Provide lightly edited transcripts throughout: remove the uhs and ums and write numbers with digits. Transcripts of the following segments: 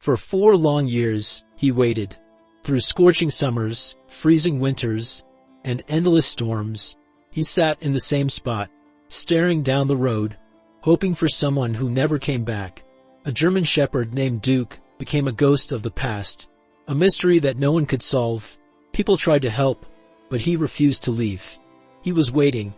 For 4 long years, he waited. Through scorching summers, freezing winters, and endless storms, he sat in the same spot, staring down the road, hoping for someone who never came back. A German shepherd named Duke became a ghost of the past, a mystery that no one could solve. People tried to help, but he refused to leave. He was waiting.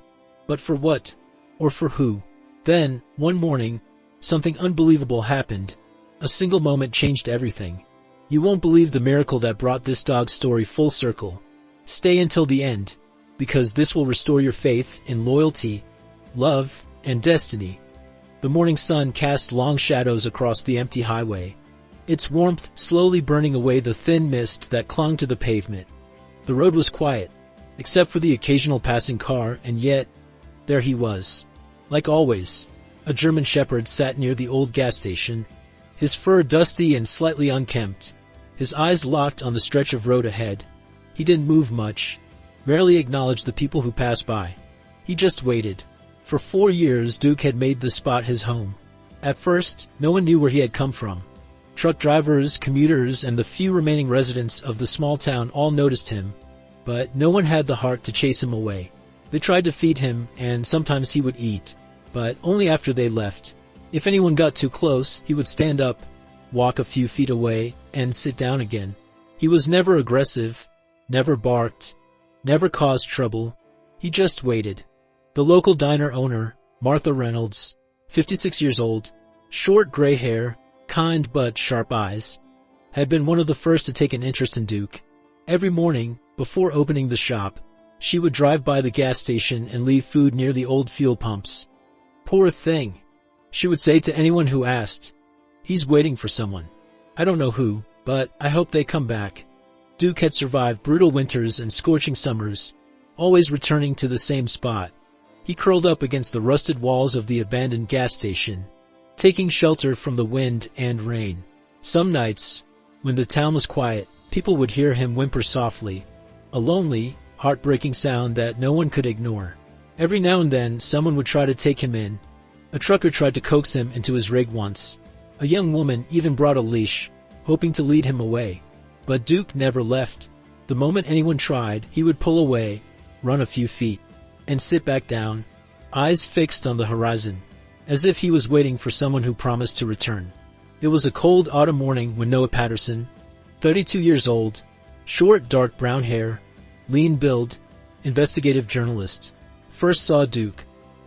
But for what? Or for who? Then, one morning, something unbelievable happened. A single moment changed everything. You won't believe the miracle that brought this dog's story full circle. Stay until the end, because this will restore your faith in loyalty, love, and destiny. The morning sun cast long shadows across the empty highway, its warmth slowly burning away the thin mist that clung to the pavement. The road was quiet, except for the occasional passing car, and yet, there he was. Like always, a German shepherd sat near the old gas station, his fur dusty and slightly unkempt, his eyes locked on the stretch of road ahead. He didn't move much, rarely acknowledged the people who passed by. He just waited. For 4 years, Duke had made the spot his home. At first, no one knew where he had come from. Truck drivers, commuters, and the few remaining residents of the small town all noticed him, but no one had the heart to chase him away. They tried to feed him, and sometimes he would eat, but only after they left. If anyone got too close, he would stand up, walk a few feet away, and sit down again. He was never aggressive, never barked, never caused trouble. He just waited. The local diner owner, Martha Reynolds, 56 years old, short gray hair, kind but sharp eyes, had been one of the first to take an interest in Duke. Every morning, before opening the shop, she would drive by the gas station and leave food near the old fuel pumps. "Poor thing," she would say to anyone who asked. "He's waiting for someone. I don't know who, but I hope they come back." Duke had survived brutal winters and scorching summers, always returning to the same spot. He curled up against the rusted walls of the abandoned gas station, taking shelter from the wind and rain. Some nights, when the town was quiet, people would hear him whimper softly, a lonely, heartbreaking sound that no one could ignore. Every now and then, someone would try to take him in. A trucker tried to coax him into his rig once. A young woman even brought a leash, hoping to lead him away. But Duke never left. The moment anyone tried, he would pull away, run a few feet, and sit back down, eyes fixed on the horizon, as if he was waiting for someone who promised to return. It was a cold autumn morning when Noah Patterson, 32 years old, short dark brown hair, lean build, investigative journalist, first saw Duke.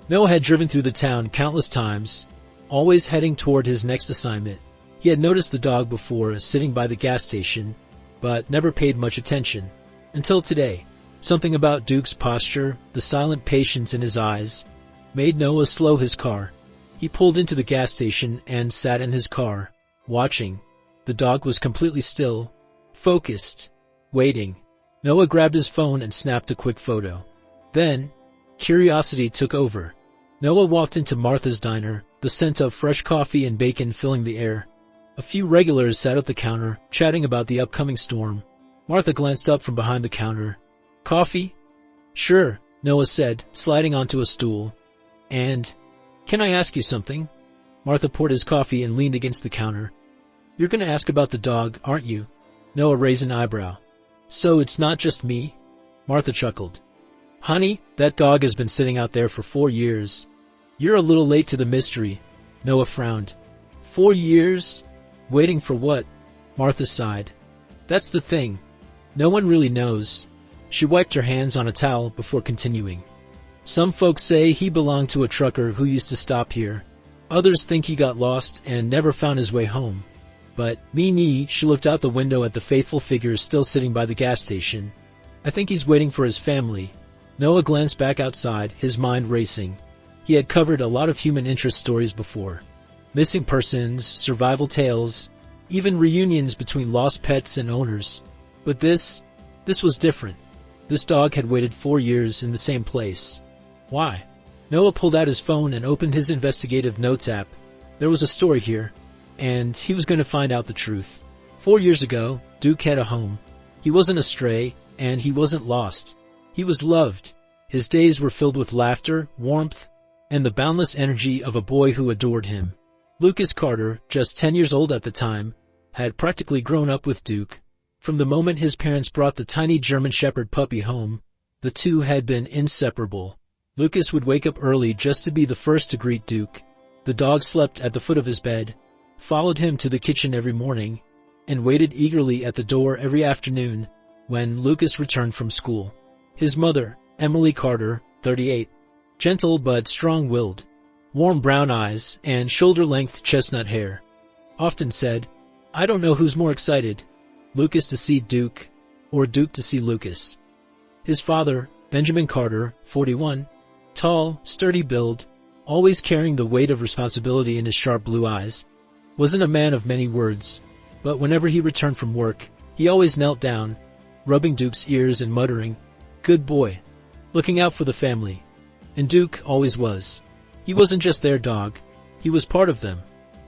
Noah had driven through the town countless times, always heading toward his next assignment. He had noticed the dog before, sitting by the gas station, but never paid much attention. Until today, something about Duke's posture, the silent patience in his eyes, made Noah slow his car. He pulled into the gas station and sat in his car, watching. The dog was completely still, focused, waiting. Noah grabbed his phone and snapped a quick photo. Then, curiosity took over. Noah walked into Martha's diner, the scent of fresh coffee and bacon filling the air. A few regulars sat at the counter, chatting about the upcoming storm. Martha glanced up from behind the counter. "Coffee?" "Sure," Noah said, sliding onto a stool. "And, can I ask you something?" Martha poured his coffee and leaned against the counter. "You're going to ask about the dog, aren't you?" Noah raised an eyebrow. "So it's not just me?" Martha chuckled. "Honey, that dog has been sitting out there for 4 years. You're a little late to the mystery." Noah frowned. 4 years? Waiting for what? Martha sighed. "That's the thing. No one really knows." She wiped her hands on a towel before continuing. "Some folks say he belonged to a trucker who used to stop here. Others think he got lost and never found his way home. But me, she looked out the window at the faithful figure still sitting by the gas station. "I think he's waiting for his family." Noah glanced back outside, his mind racing. He had covered a lot of human interest stories before. Missing persons, survival tales, even reunions between lost pets and owners. But this was different. This dog had waited 4 years in the same place. Why? Noah pulled out his phone and opened his investigative notes app. There was a story here, and he was going to find out the truth. 4 years ago, Duke had a home. He wasn't a stray, and he wasn't lost. He was loved. His days were filled with laughter, warmth, and the boundless energy of a boy who adored him. Lucas Carter, just 10 years old at the time, had practically grown up with Duke. From the moment his parents brought the tiny German Shepherd puppy home, the two had been inseparable. Lucas would wake up early just to be the first to greet Duke. The dog slept at the foot of his bed, followed him to the kitchen every morning, and waited eagerly at the door every afternoon when Lucas returned from school. His mother, Emily Carter, 38, gentle but strong-willed, warm brown eyes and shoulder-length chestnut hair, often said, "I don't know who's more excited, Lucas to see Duke or Duke to see Lucas." His father, Benjamin Carter, 41, tall, sturdy build, always carrying the weight of responsibility in his sharp blue eyes, wasn't a man of many words, but whenever he returned from work, he always knelt down, rubbing Duke's ears and muttering, "Good boy," looking out for the family. And Duke always was. He wasn't just their dog, he was part of them.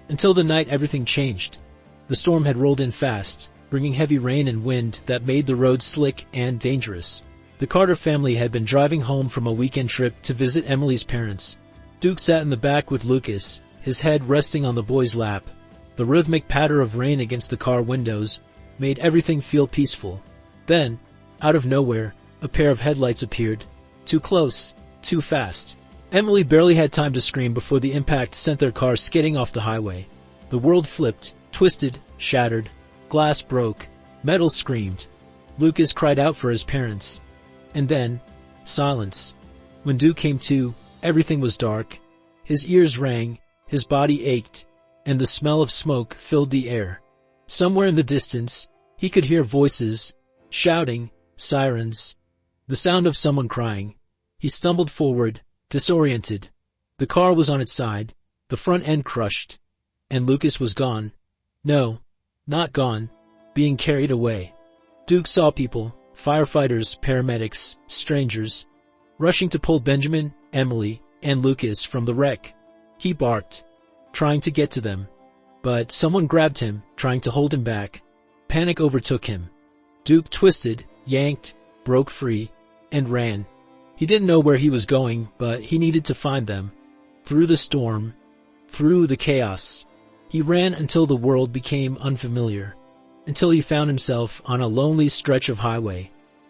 Until the night everything changed. The storm had rolled in fast, bringing heavy rain and wind that made the road slick and dangerous. The Carter family had been driving home from a weekend trip to visit Emily's parents. Duke sat in the back with Lucas, his head resting on the boy's lap. The rhythmic patter of rain against the car windows made everything feel peaceful. Then, out of nowhere, a pair of headlights appeared. Too close, too fast. Emily barely had time to scream before the impact sent their car skidding off the highway. The world flipped, twisted, shattered. Glass broke. Metal screamed. Lucas cried out for his parents. And then, silence. When Duke came to, everything was dark. His ears rang, his body ached, and the smell of smoke filled the air. Somewhere in the distance, he could hear voices, shouting, sirens, the sound of someone crying. He stumbled forward, disoriented. The car was on its side, the front end crushed, and Lucas was gone. No, not gone, being carried away. Duke saw people, firefighters, paramedics, strangers, rushing to pull Benjamin, Emily, and Lucas from the wreck. He barked, trying to get to them, but someone grabbed him, trying to hold him back. Panic overtook him. Duke twisted, yanked, broke free, and ran. He didn't know where he was going, but he needed to find them. Through the storm, through the chaos. He ran until the world became unfamiliar, until he found himself on a lonely stretch of highway.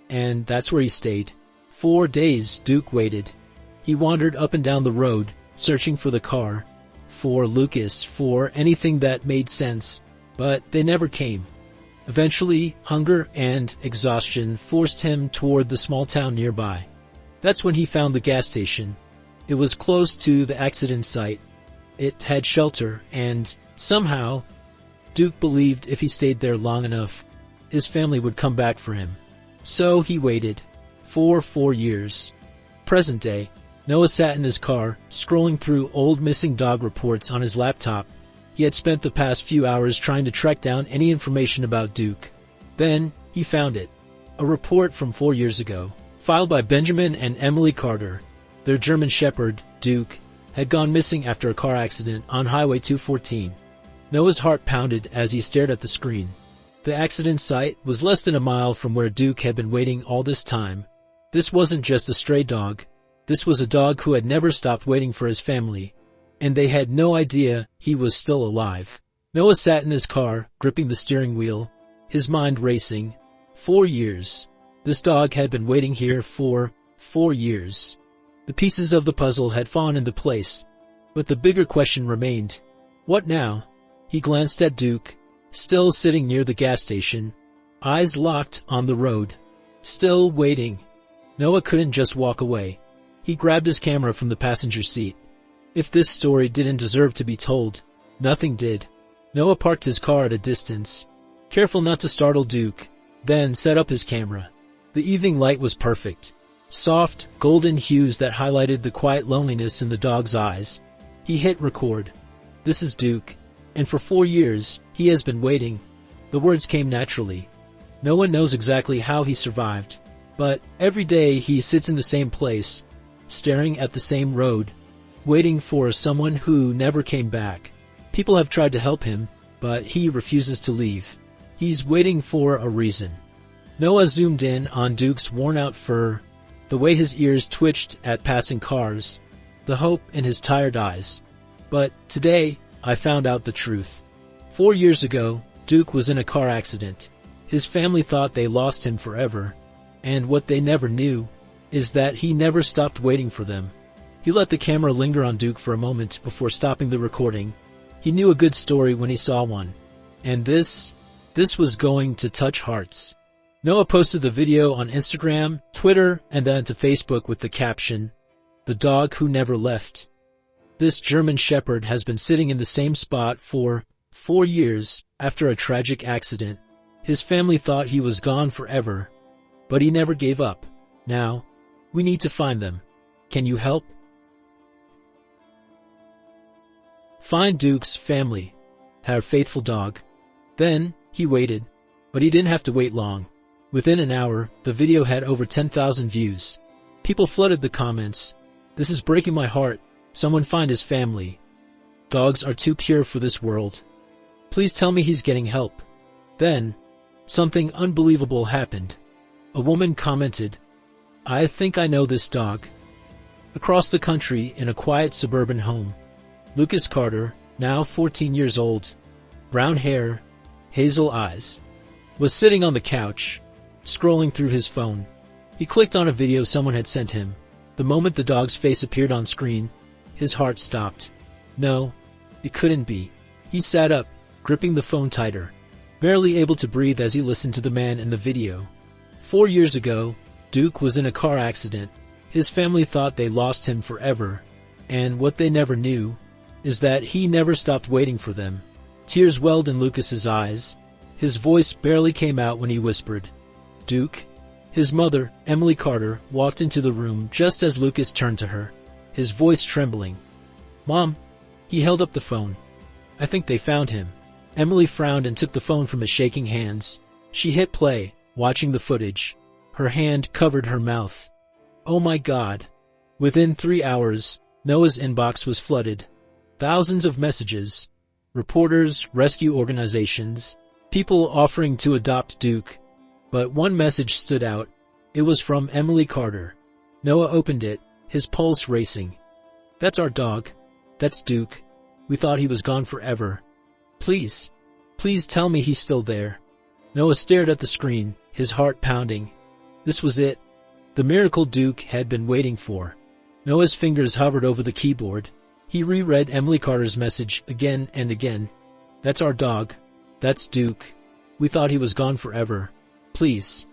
And that's where he stayed. 4 days Duke waited. He wandered up and down the road, searching for the car, for Lucas, for anything that made sense, but they never came. Eventually, hunger and exhaustion forced him toward the small town nearby. That's when he found the gas station. It was close to the accident site. It had shelter, and somehow, Duke believed if he stayed there long enough, his family would come back for him. So he waited. For 4 years. Present day, Noah sat in his car, scrolling through old missing dog reports on his laptop. He had spent the past few hours trying to track down any information about Duke. Then, he found it. A report from 4 years ago, filed by Benjamin and Emily Carter. Their German Shepherd, Duke, had gone missing after a car accident on Highway 214. Noah's heart pounded as he stared at the screen. The accident site was less than a mile from where Duke had been waiting all this time. This wasn't just a stray dog. This was a dog who had never stopped waiting for his family, and they had no idea he was still alive. Noah sat in his car, gripping the steering wheel, his mind racing. 4 years. This dog had been waiting here for 4 years. The pieces of the puzzle had fallen into place, but the bigger question remained. What now? He glanced at Duke, still sitting near the gas station, eyes locked on the road, still waiting. Noah couldn't just walk away. He grabbed his camera from the passenger seat. If this story didn't deserve to be told, nothing did. Noah parked his car at a distance, careful not to startle Duke, then set up his camera. The evening light was perfect. Soft, golden hues that highlighted the quiet loneliness in the dog's eyes. He hit record. This is Duke, and for 4 years, he has been waiting. The words came naturally. No one knows exactly how he survived, but every day he sits in the same place, staring at the same road, waiting for someone who never came back. People have tried to help him, but he refuses to leave. He's waiting for a reason. Noah zoomed in on Duke's worn-out fur, the way his ears twitched at passing cars, the hope in his tired eyes. But today, I found out the truth. 4 years ago, Duke was in a car accident. His family thought they lost him forever, and what they never knew is that he never stopped waiting for them. He let the camera linger on Duke for a moment before stopping the recording. He knew a good story when he saw one. And this was going to touch hearts. Noah posted the video on Instagram, Twitter, and then to Facebook with the caption, "The dog who never left." This German Shepherd has been sitting in the same spot for 4 years after a tragic accident. His family thought he was gone forever, but he never gave up. Now, we need to find them. Can you help? Find Duke's family, our faithful dog. Then, he waited, but he didn't have to wait long. Within an hour, the video had over 10,000 views. People flooded the comments. "This is breaking my heart. Someone find his family. Dogs are too pure for this world. Please tell me he's getting help." Then, something unbelievable happened. A woman commented, "I think I know this dog." Across the country, in a quiet suburban home, Lucas Carter, now 14 years old, brown hair, hazel eyes, was sitting on the couch, scrolling through his phone. He clicked on a video someone had sent him. The moment the dog's face appeared on screen, his heart stopped. No, it couldn't be. He sat up, gripping the phone tighter, barely able to breathe as he listened to the man in the video. 4 years ago, Duke was in a car accident. His family thought they lost him forever, and what they never knew is that he never stopped waiting for them. Tears welled in Lucas's eyes. His voice barely came out when he whispered, "Duke?" His mother, Emily Carter, walked into the room just as Lucas turned to her, his voice trembling. "Mom." He held up the phone. "I think they found him." Emily frowned and took the phone from his shaking hands. She hit play, watching the footage. Her hand covered her mouth. Oh my God. Within 3 hours, Noah's inbox was flooded. Thousands of messages. Reporters, rescue organizations, people offering to adopt Duke. But one message stood out. It was from Emily Carter. Noah opened it, his pulse racing. "That's our dog. That's Duke. We thought he was gone forever. Please tell me he's still there." Noah stared at the screen, his heart pounding. This was it. The miracle Duke had been waiting for. Noah's fingers hovered over the keyboard. He reread Emily Carter's message again and again. "That's our dog. That's Duke. We thought he was gone forever. Please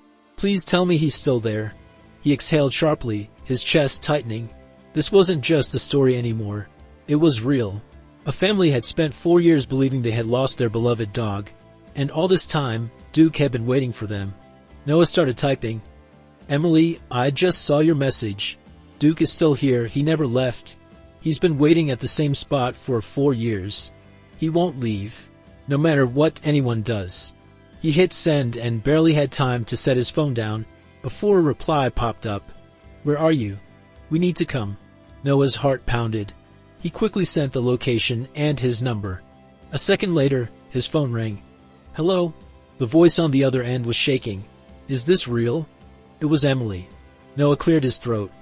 tell me he's still there." He exhaled sharply, his chest tightening. This wasn't just a story anymore. It was real. A family had spent 4 years believing they had lost their beloved dog. And all this time, Duke had been waiting for them. Noah started typing. "Emily, I just saw your message. Duke is still here. He never left. He's been waiting at the same spot for 4 years. He won't leave, no matter what anyone does." He hit send and barely had time to set his phone down before a reply popped up. "Where are you? We need to come." Noah's heart pounded. He quickly sent the location and his number. A second later, his phone rang. "Hello?" The voice on the other end was shaking. "Is this real?" It was Emily. Noah cleared his throat.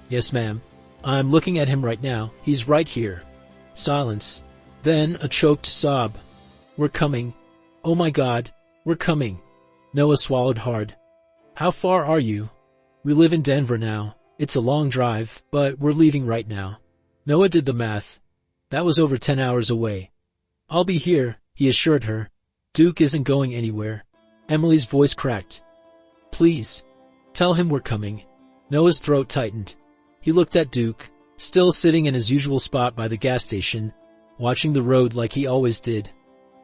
"Yes, ma'am. I'm looking at him right now. He's right here." Silence. Then a choked sob. "We're coming. Oh my God, we're coming." Noah swallowed hard. "How far are you?" "We live in Denver now. It's a long drive, but we're leaving right now." Noah did the math. That was over 10 hours away. "I'll be here," he assured her. "Duke isn't going anywhere." Emily's voice cracked. "Please, tell him we're coming." Noah's throat tightened. He looked at Duke, still sitting in his usual spot by the gas station, watching the road like he always did.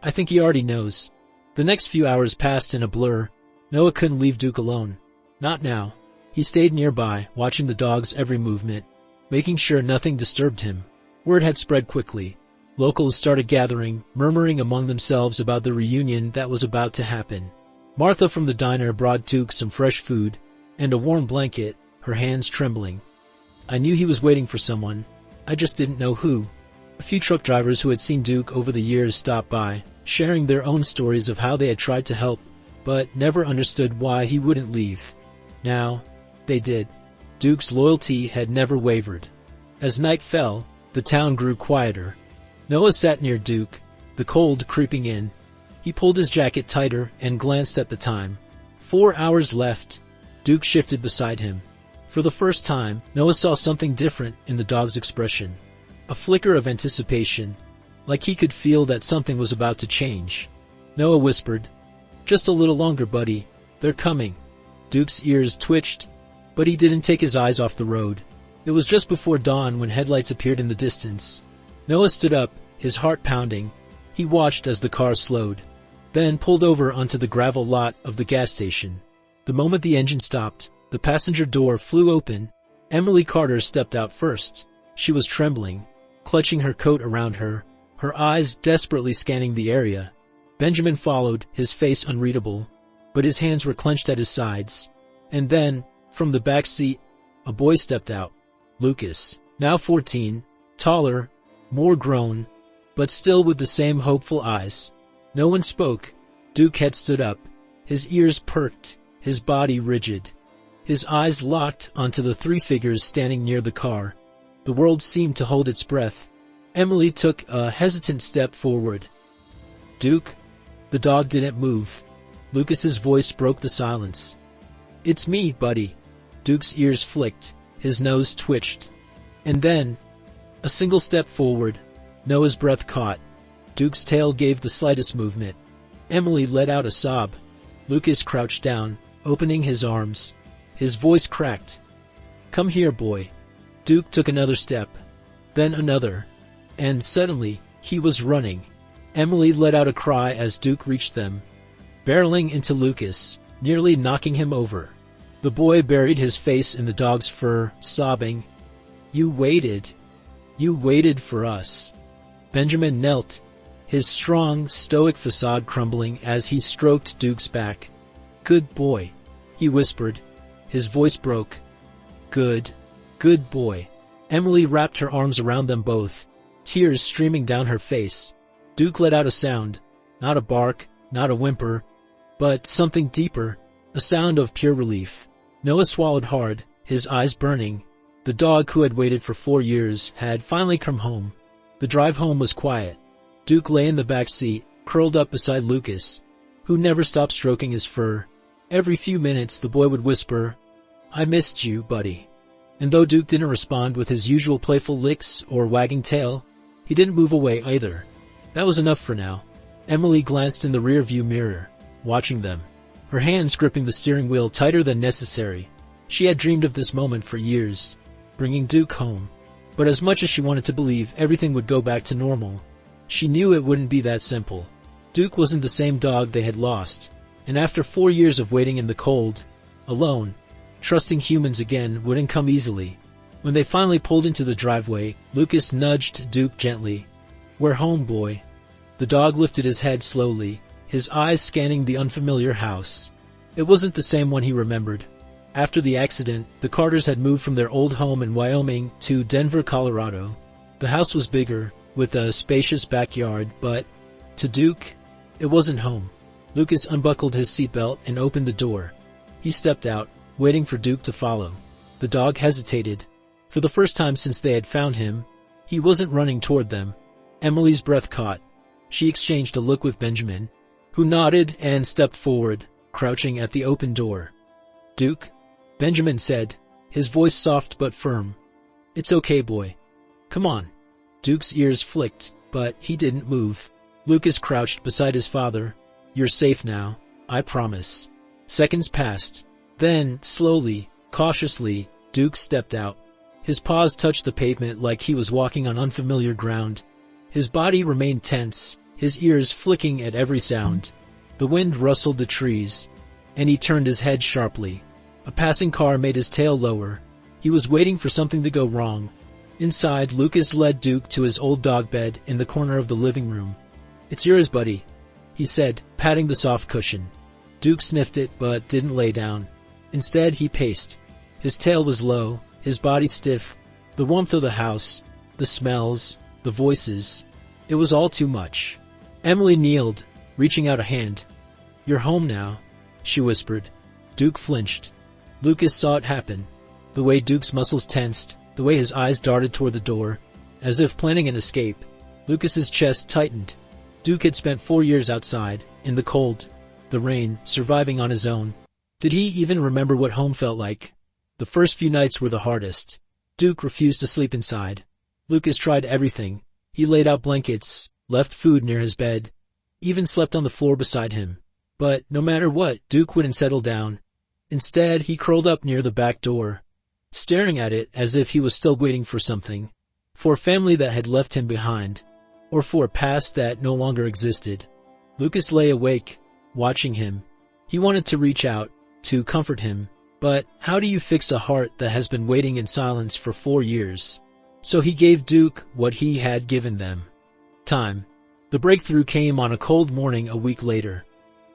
I think he already knows. The next few hours passed in a blur. Noah couldn't leave Duke alone. Not now. He stayed nearby, watching the dog's every movement, making sure nothing disturbed him. Word had spread quickly. Locals started gathering, murmuring among themselves about the reunion that was about to happen. Martha from the diner brought Duke some fresh food and a warm blanket, her hands trembling. "I knew he was waiting for someone. I just didn't know who." A few truck drivers who had seen Duke over the years stopped by, sharing their own stories of how they had tried to help, but never understood why he wouldn't leave. Now, they did. Duke's loyalty had never wavered. As night fell, the town grew quieter. Noah sat near Duke, the cold creeping in. He pulled his jacket tighter and glanced at the time. 4 hours left. Duke shifted beside him. For the first time, Noah saw something different in the dog's expression. A flicker of anticipation, like he could feel that something was about to change. Noah whispered, "Just a little longer, buddy. They're coming." Duke's ears twitched, but he didn't take his eyes off the road. It was just before dawn when headlights appeared in the distance. Noah stood up, his heart pounding. He watched as the car slowed, then pulled over onto the gravel lot of the gas station. The moment the engine stopped, the passenger door flew open. Emily Carter stepped out first. She was trembling, clutching her coat around her, her eyes desperately scanning the area. Benjamin followed, his face unreadable, but his hands were clenched at his sides. And then, from the back seat, a boy stepped out. Lucas, now 14, taller, more grown, but still with the same hopeful eyes. No one spoke. Duke had stood up, his ears perked, his body rigid. His eyes locked onto the three figures standing near the car. The world seemed to hold its breath. Emily took a hesitant step forward. "Duke?" The dog didn't move. Lucas's voice broke the silence. "It's me, buddy." Duke's ears flicked, his nose twitched. And then, a single step forward. Noah's breath caught. Duke's tail gave the slightest movement. Emily let out a sob. Lucas crouched down, opening his arms. His voice cracked. "Come here, boy." Duke took another step, then another, and suddenly, he was running. Emily let out a cry as Duke reached them, barreling into Lucas, nearly knocking him over. The boy buried his face in the dog's fur, sobbing, "You waited. You waited for us." Benjamin knelt, his strong, stoic facade crumbling as he stroked Duke's back. "Good boy," he whispered. His voice broke. Good boy." Emily wrapped her arms around them both, tears streaming down her face. Duke let out a sound, not a bark, not a whimper, but something deeper, a sound of pure relief. Noah swallowed hard, his eyes burning. The dog who had waited for 4 years had finally come home. The drive home was quiet. Duke lay in the back seat, curled up beside Lucas, who never stopped stroking his fur. Every few minutes the boy would whisper, "I missed you, buddy." And though Duke didn't respond with his usual playful licks or wagging tail, he didn't move away either. That was enough for now. Emily glanced in the rearview mirror, watching them, her hands gripping the steering wheel tighter than necessary. She had dreamed of this moment for years, bringing Duke home. But as much as she wanted to believe everything would go back to normal, she knew it wouldn't be that simple. Duke wasn't the same dog they had lost, and after 4 years of waiting in the cold, alone, trusting humans again wouldn't come easily. When they finally pulled into the driveway, Lucas nudged Duke gently. "We're home, boy." The dog lifted his head slowly, his eyes scanning the unfamiliar house. It wasn't the same one he remembered. After the accident, the Carters had moved from their old home in Wyoming to Denver, Colorado. The house was bigger, with a spacious backyard, but to Duke, it wasn't home. Lucas unbuckled his seatbelt and opened the door. He stepped out, waiting for Duke to follow. The dog hesitated. For the first time since they had found him, he wasn't running toward them. Emily's breath caught. She exchanged a look with Benjamin, who nodded and stepped forward, crouching at the open door. "Duke?" Benjamin said, his voice soft but firm. "It's okay, boy. Come on." Duke's ears flicked, but he didn't move. Lucas crouched beside his father. "You're safe now, I promise." Seconds passed. Then, slowly, cautiously, Duke stepped out. His paws touched the pavement like he was walking on unfamiliar ground. His body remained tense, his ears flicking at every sound. The wind rustled the trees, and he turned his head sharply. A passing car made his tail lower. He was waiting for something to go wrong. Inside, Lucas led Duke to his old dog bed in the corner of the living room. "It's yours, buddy," he said, patting the soft cushion. Duke sniffed it but didn't lay down. Instead, he paced. His tail was low, his body stiff. The warmth of the house, the smells, the voices. It was all too much. Emily kneeled, reaching out a hand. "You're home now," she whispered. Duke flinched. Lucas saw it happen. The way Duke's muscles tensed, the way his eyes darted toward the door, as if planning an escape. Lucas's chest tightened. Duke had spent 4 years outside, in the cold, the rain, surviving on his own. Did he even remember what home felt like? The first few nights were the hardest. Duke refused to sleep inside. Lucas tried everything. He laid out blankets, left food near his bed, even slept on the floor beside him. But no matter what, Duke wouldn't settle down. Instead, he curled up near the back door, staring at it as if he was still waiting for something. For a family that had left him behind, or for a past that no longer existed. Lucas lay awake, watching him. He wanted to reach out, to comfort him. But how do you fix a heart that has been waiting in silence for 4 years? So he gave Duke what he had given them. Time. The breakthrough came on a cold morning a week later.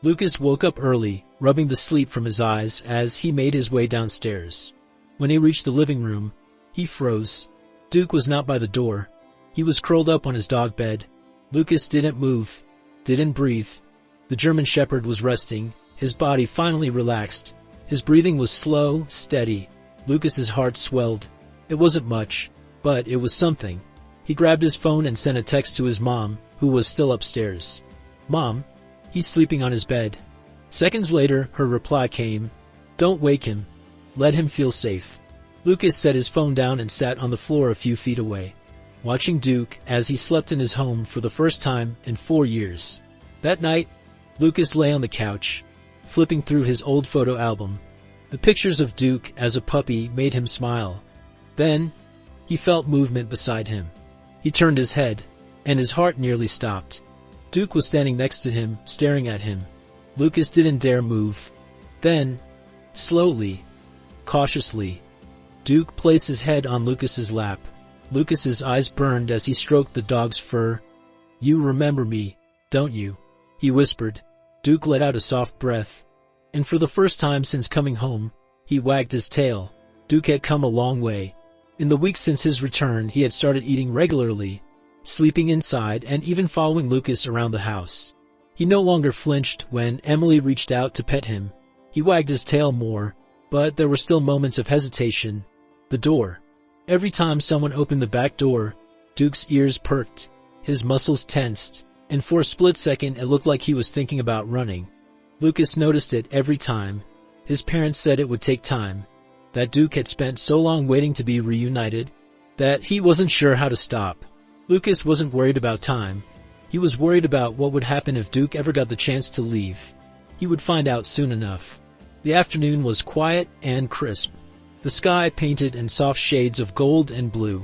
Lucas woke up early, rubbing the sleep from his eyes as he made his way downstairs. When he reached the living room, he froze. Duke was not by the door. He was curled up on his dog bed. Lucas didn't move, didn't breathe. The German Shepherd was resting, his body finally relaxed. His breathing was slow, steady. Lucas's heart swelled. It wasn't much, but it was something. He grabbed his phone and sent a text to his mom, who was still upstairs. "Mom, he's sleeping on his bed." Seconds later, her reply came, "Don't wake him. Let him feel safe." Lucas set his phone down and sat on the floor a few feet away, watching Duke as he slept in his home for the first time in 4 years. That night, Lucas lay on the couch, flipping through his old photo album. The pictures of Duke as a puppy made him smile. Then, he felt movement beside him. He turned his head, and his heart nearly stopped. Duke was standing next to him, staring at him. Lucas didn't dare move. Then, slowly, cautiously, Duke placed his head on Lucas's lap. Lucas's eyes burned as he stroked the dog's fur. "You remember me, don't you?" he whispered. Duke let out a soft breath, and for the first time since coming home, he wagged his tail. Duke had come a long way. In the weeks since his return, he had started eating regularly, sleeping inside, and even following Lucas around the house. He no longer flinched when Emily reached out to pet him. He wagged his tail more, but there were still moments of hesitation. The door. Every time someone opened the back door, Duke's ears perked, his muscles tensed, and for a split second it looked like he was thinking about running. Lucas noticed it every time. His parents said it would take time, that Duke had spent so long waiting to be reunited, that he wasn't sure how to stop. Lucas wasn't worried about time. He was worried about what would happen if Duke ever got the chance to leave. He would find out soon enough. The afternoon was quiet and crisp, the sky painted in soft shades of gold and blue.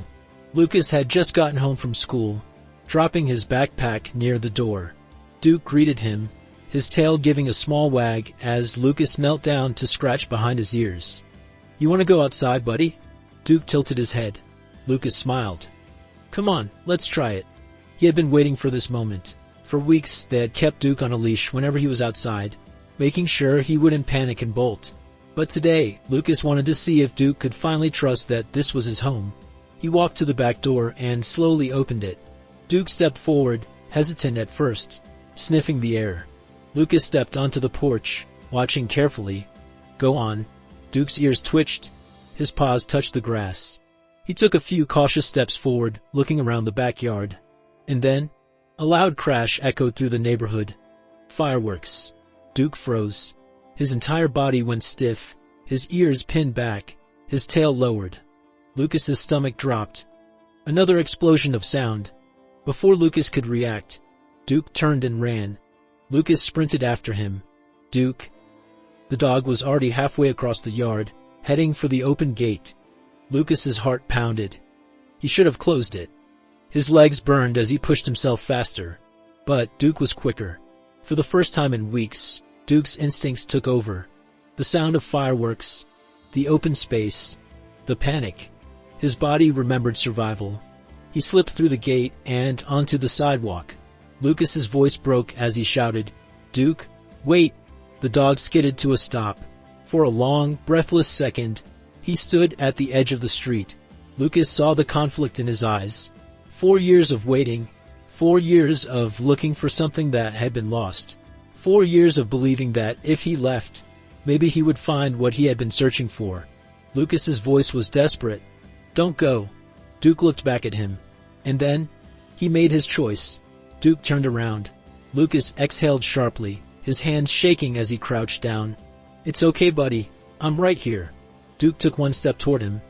Lucas had just gotten home from school, dropping his backpack near the door. Duke greeted him, his tail giving a small wag as Lucas knelt down to scratch behind his ears. "You want to go outside, buddy?" Duke tilted his head. Lucas smiled. "Come on, let's try it." He had been waiting for this moment. For weeks, they had kept Duke on a leash whenever he was outside, making sure he wouldn't panic and bolt. But today, Lucas wanted to see if Duke could finally trust that this was his home. He walked to the back door and slowly opened it. Duke stepped forward, hesitant at first, sniffing the air. Lucas stepped onto the porch, watching carefully. "Go on." Duke's ears twitched. His paws touched the grass. He took a few cautious steps forward, looking around the backyard. And then, a loud crash echoed through the neighborhood. Fireworks. Duke froze. His entire body went stiff, his ears pinned back, his tail lowered. Lucas's stomach dropped. Another explosion of sound. Before Lucas could react, Duke turned and ran. Lucas sprinted after him. "Duke." The dog was already halfway across the yard, heading for the open gate. Lucas's heart pounded. He should have closed it. His legs burned as he pushed himself faster. But Duke was quicker. For the first time in weeks, Duke's instincts took over. The sound of fireworks, the open space, the panic. His body remembered survival. He slipped through the gate and onto the sidewalk. Lucas's voice broke as he shouted, "Duke, wait!" The dog skidded to a stop. For a long, breathless second, he stood at the edge of the street. Lucas saw the conflict in his eyes. 4 years of waiting, 4 years of looking for something that had been lost. 4 years of believing that if he left, maybe he would find what he had been searching for. Lucas's voice was desperate. "Don't go." Duke looked back at him. And then, he made his choice. Duke turned around. Lucas exhaled sharply, his hands shaking as he crouched down. "It's okay, buddy. I'm right here." Duke took one step toward him,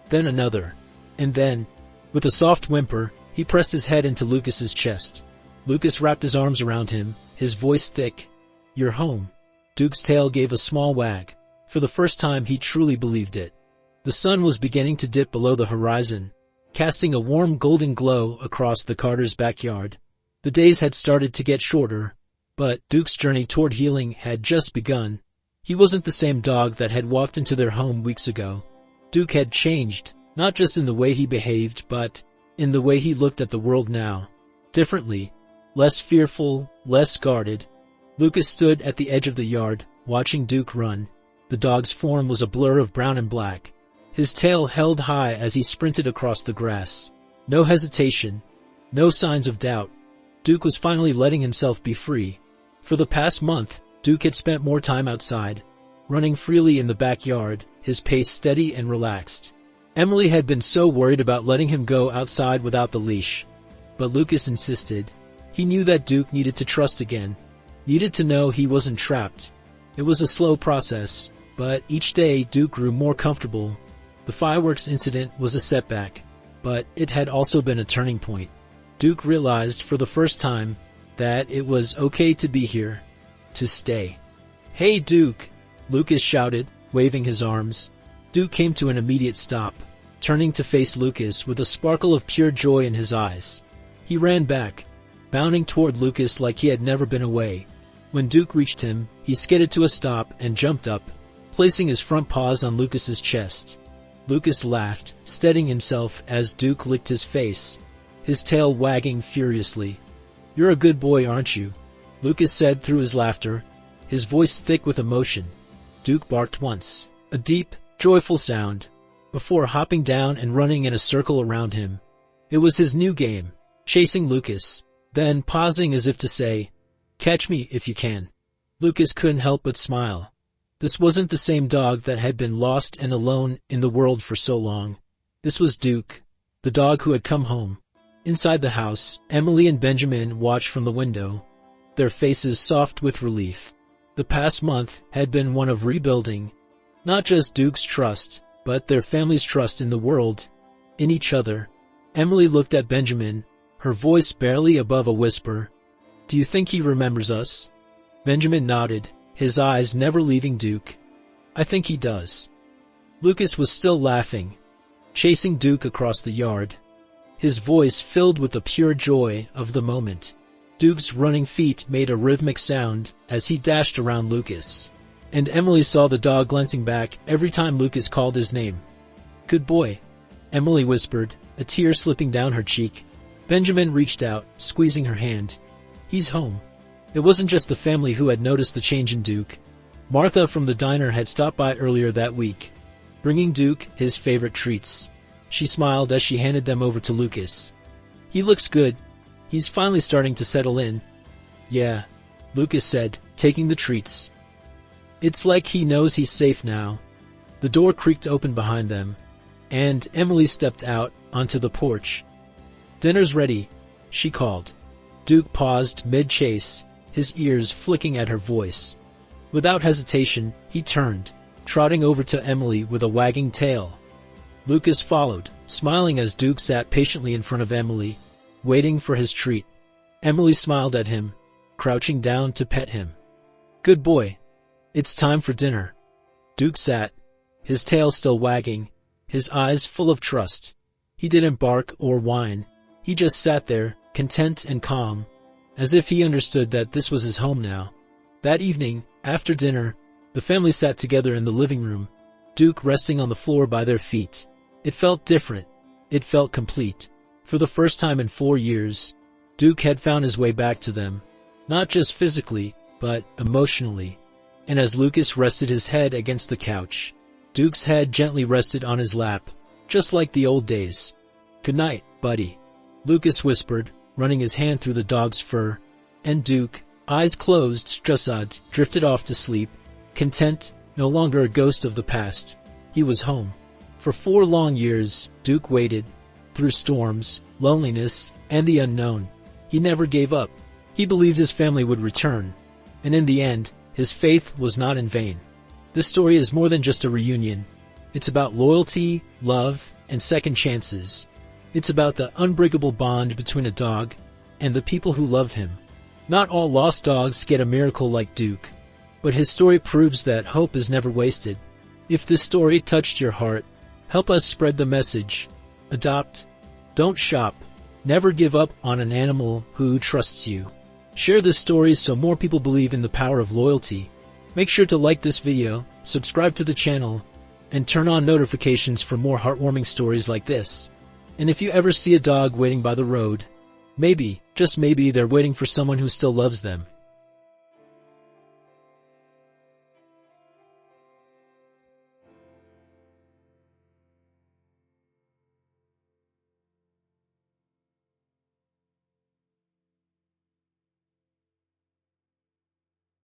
then another, and then, with a soft whimper, he pressed his head into Lucas's chest. Lucas wrapped his arms around him, his voice thick. "You're home." Duke's tail gave a small wag. For the first time he truly believed it. The sun was beginning to dip below the horizon, casting a warm golden glow across the Carters' backyard. The days had started to get shorter, but Duke's journey toward healing had just begun. He wasn't the same dog that had walked into their home weeks ago. Duke had changed, not just in the way he behaved, but in the way he looked at the world now. Differently, less fearful, less guarded. Lucas stood at the edge of the yard, watching Duke run. The dog's form was a blur of brown and black. His tail held high as he sprinted across the grass. No hesitation, no signs of doubt. Duke was finally letting himself be free. For the past month, Duke had spent more time outside, running freely in the backyard, his pace steady and relaxed. Emily had been so worried about letting him go outside without the leash. But Lucas insisted. He knew that Duke needed to trust again, needed to know he wasn't trapped. It was a slow process, but each day Duke grew more comfortable. The fireworks incident was a setback, but it had also been a turning point. Duke realized for the first time that it was okay to be here, to stay. "Hey, Duke!" Lucas shouted, waving his arms. Duke came to an immediate stop, turning to face Lucas with a sparkle of pure joy in his eyes. He ran back, bounding toward Lucas like he had never been away. When Duke reached him, he skidded to a stop and jumped up, placing his front paws on Lucas's chest. Lucas laughed, steadying himself as Duke licked his face, his tail wagging furiously. "You're a good boy, aren't you?" Lucas said through his laughter, his voice thick with emotion. Duke barked once, a deep, joyful sound, before hopping down and running in a circle around him. It was his new game, chasing Lucas, then pausing as if to say, "Catch me if you can." Lucas couldn't help but smile. This wasn't the same dog that had been lost and alone in the world for so long. This was Duke, the dog who had come home. Inside the house, Emily and Benjamin watched from the window, their faces soft with relief. The past month had been one of rebuilding, not just Duke's trust, but their family's trust in the world, in each other. Emily looked at Benjamin, her voice barely above a whisper. "Do you think he remembers us?" Benjamin nodded, his eyes never leaving Duke. "I think he does." Lucas was still laughing, chasing Duke across the yard, his voice filled with the pure joy of the moment. Duke's running feet made a rhythmic sound as he dashed around Lucas, and Emily saw the dog glancing back every time Lucas called his name. "Good boy," Emily whispered, a tear slipping down her cheek. Benjamin reached out, squeezing her hand. "He's home." It wasn't just the family who had noticed the change in Duke. Martha from the diner had stopped by earlier that week, bringing Duke his favorite treats. She smiled as she handed them over to Lucas. "He looks good. He's finally starting to settle in." "Yeah," Lucas said, taking the treats. "It's like he knows he's safe now." The door creaked open behind them, and Emily stepped out onto the porch. "Dinner's ready," she called. Duke paused mid-chase, his ears flicking at her voice. Without hesitation, he turned, trotting over to Emily with a wagging tail. Lucas followed, smiling as Duke sat patiently in front of Emily, waiting for his treat. Emily smiled at him, crouching down to pet him. "Good boy. It's time for dinner." Duke sat, his tail still wagging, his eyes full of trust. He didn't bark or whine. He just sat there, content and calm, as if he understood that this was his home now. That evening, after dinner, the family sat together in the living room, Duke resting on the floor by their feet. It felt different. It felt complete. For the first time in 4 years, Duke had found his way back to them, not just physically, but emotionally. And as Lucas rested his head against the couch, Duke's head gently rested on his lap, just like the old days. "Good night, buddy," Lucas whispered, running his hand through the dog's fur, and Duke, eyes closed, drifted off to sleep, content, no longer a ghost of the past. He was home. For 4 long years, Duke waited, through storms, loneliness, and the unknown. He never gave up. He believed his family would return, and in the end, his faith was not in vain. This story is more than just a reunion. It's about loyalty, love, and second chances. It's about the unbreakable bond between a dog and the people who love him. Not all lost dogs get a miracle like Duke, but his story proves that hope is never wasted. If this story touched your heart, help us spread the message. Adopt. Don't shop. Never give up on an animal who trusts you. Share this story so more people believe in the power of loyalty. Make sure to like this video, subscribe to the channel, and turn on notifications for more heartwarming stories like this. And if you ever see a dog waiting by the road, maybe, just maybe, they're waiting for someone who still loves them.